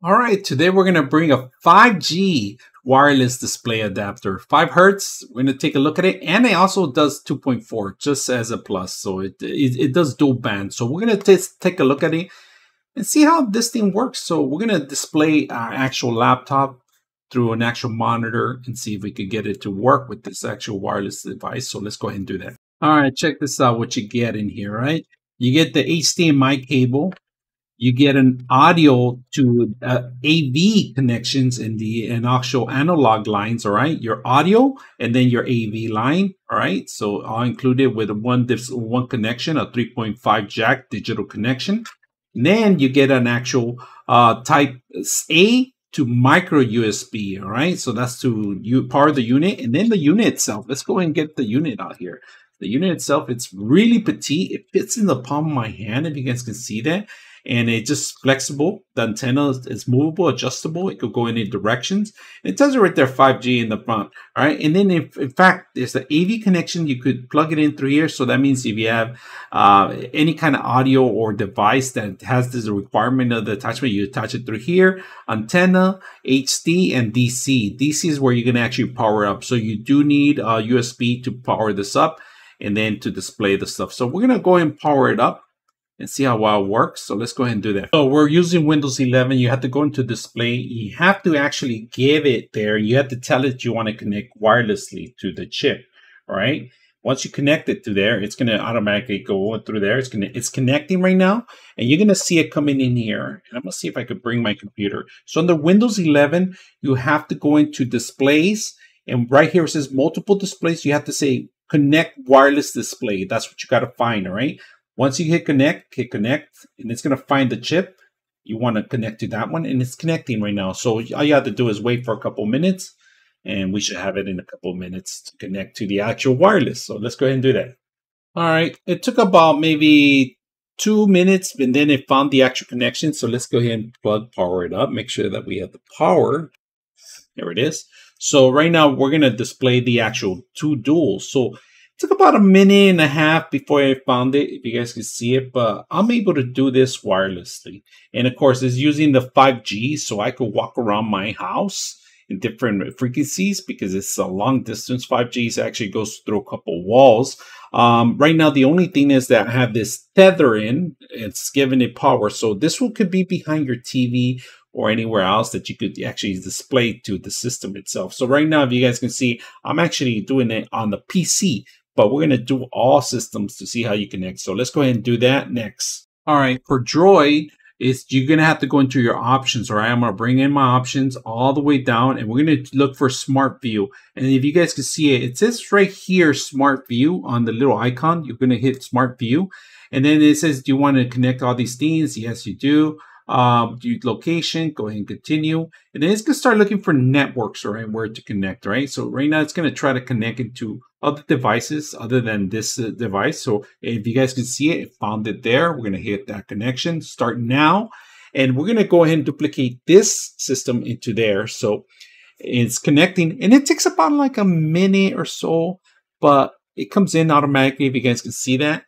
All right, today we're going to bring a 5G wireless display adapter, 5 hertz. We're going to take a look at it, and it also does 2.4 just as a plus, so it does dual band. So we're going to take a look at it and see how this thing works. So we're going to display our actual laptop through an actual monitor and see if we could get it to work with this actual wireless device. So let's go ahead and do that. All right, check this out. What you get in here, right? You get the HDMI cable. You get an audio to AV connections and actual analog lines, all right? Your audio and then your AV line, all right? So I'll include it with one connection, a 3.5 jack digital connection. And then you get an actual type A to micro USB, all right? So that's to power the unit. And then the unit itself, let's go and get the unit out here. The unit itself, it's really petite. It fits in the palm of my hand, if you guys can see that. And it's just flexible. The antenna is movable, adjustable. It could go in any directions. And it tells you right there 5G in the front. All right. And then in fact, there's the AV connection. You could plug it in through here. So that means if you have any kind of audio or device that has this requirement of the attachment, you attach it through here. Antenna, HD, and DC. DC is where you're going to actually power up. So you do need a USB to power this up and then to display the stuff. So we're going to go ahead and power it up and see how well it works. So let's go ahead and do that. So we're using Windows 11. You have to go into display. You have to actually give it there. You have to tell it you want to connect wirelessly to the chip. All right. Once you connect it to there, it's going to automatically go through there. It's connecting right now, and you're going to see it coming in here. And I'm going to see if I could bring my computer. So under Windows 11, you have to go into displays, and right here it says multiple displays. You have to say connect wireless display. That's what you got to find. All right. Once you hit connect, and it's going to find the chip. You want to connect to that one, and it's connecting right now. So all you have to do is wait for a couple minutes, and we should have it in a couple minutes to connect to the actual wireless. So let's go ahead and do that. All right. It took about maybe 2 minutes, and then it found the actual connection. So let's go ahead and power it up. Make sure that we have the power. There it is. So right now, we're going to display the actual 2 duals. So took about a minute and a half before I found it, if you guys can see it, but I'm able to do this wirelessly. And of course, it's using the 5G, so I could walk around my house in different frequencies because it's a long distance 5G. So it actually goes through a couple walls. Right now, the only thing is that I have this tether in. It's giving it power. So this one could be behind your TV or anywhere else that you could actually display to the system itself. So right now, if you guys can see, I'm actually doing it on the PC. But we're going to do all systems to see how you connect. So let's go ahead and do that next. All right, for Droid, you're going to have to go into your options. All right, I'm going to bring in my options all the way down, and we're going to look for Smart View. And if you guys can see it, it says right here, Smart View on the little icon. You're going to hit Smart View. And then it says, do you want to connect all these things? Yes, you do. Location, go ahead and continue. And then it's going to start looking for networks, all right, where to connect, right? So right now it's going to try to connect it to other devices other than this device. So if you guys can see it, it found it there. We're going to hit that connection, start now. And we're going to go ahead and duplicate this system into there. So it's connecting, and it takes about like a minute or so, but it comes in automatically. If you guys can see that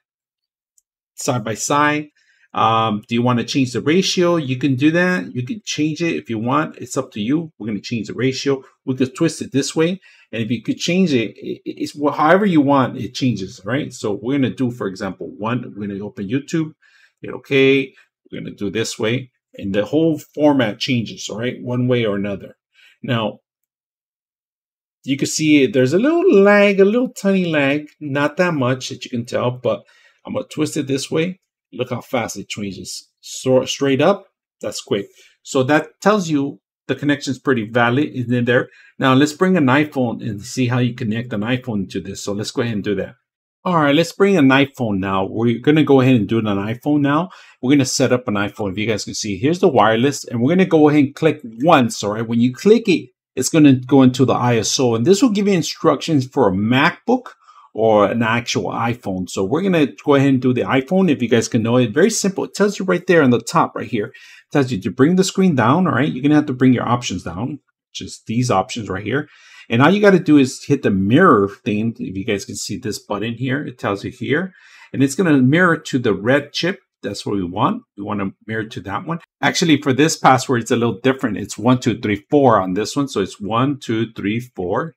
side by side. Do you want to change the ratio? You can do that. You can change it if you want. It's up to you. We're going to change the ratio. We could twist it this way. And if you could change it, it's however you want, it changes, right? So we're going to do, for example, we're going to open YouTube, hit OK. We're going to do this way. And the whole format changes, all right, one way or another. Now, you can see there's a little lag, a little tiny lag, not that much that you can tell, but I'm going to twist it this way. Look how fast it changes. So straight up, that's quick. So that tells you the connection is pretty valid in there. Now let's bring an iPhone and see how you connect an iPhone to this. So let's go ahead and do that. All right, let's bring an iPhone now. We're going to go ahead and do it on an iPhone now. We're going to set up an iPhone. If you guys can see, here's the wireless, and we're going to go ahead and click once. All right, when you click it, it's going to go into the ISO, and this will give you instructions for a MacBook or an actual iPhone. So we're going to go ahead and do the iPhone. If you guys can know it, very simple. It tells you right there on the top right here. It tells you to bring the screen down. All right. You're going to have to bring your options down, just these options right here. And all you got to do is hit the mirror thing. If you guys can see this button here, it tells you here. And it's going to mirror to the red chip. That's what we want. We want to mirror to that one. Actually, for this password, it's a little different. It's 1234 on this one. So it's 1234.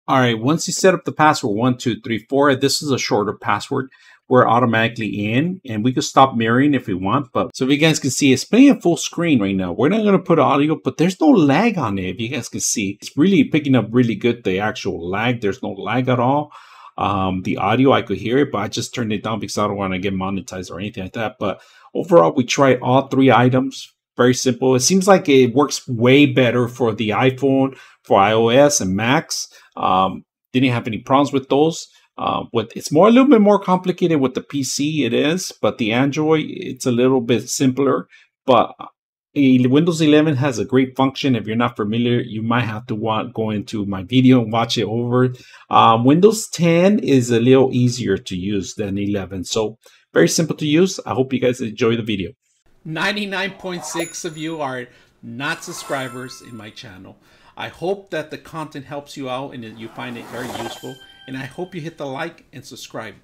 All right, once you set up the password 1234, this is a shorter password. We're automatically in, and we can stop mirroring if we want. But so if you guys can see, it's playing full screen right now. We're not going to put audio, but there's no lag on it. If you guys can see, it's really picking up really good, the actual lag. There's no lag at all. The audio, I could hear it, but I just turned it down because I don't want to get monetized or anything like that. But overall, we tried all three items. Very simple. It seems like it works way better for the iPhone, for iOS and Macs. Didn't have any problems with those. It's a little bit more complicated with the PC. It is, but the Android, it's a little bit simpler. But Windows 11 has a great function. If you're not familiar, you might have to go into my video and watch it over. Windows 10 is a little easier to use than 11. So very simple to use. I hope you guys enjoy the video. 99.6 of you are not subscribers in my channel. I hope that the content helps you out and that you find it very useful. And I hope you hit the like and subscribe.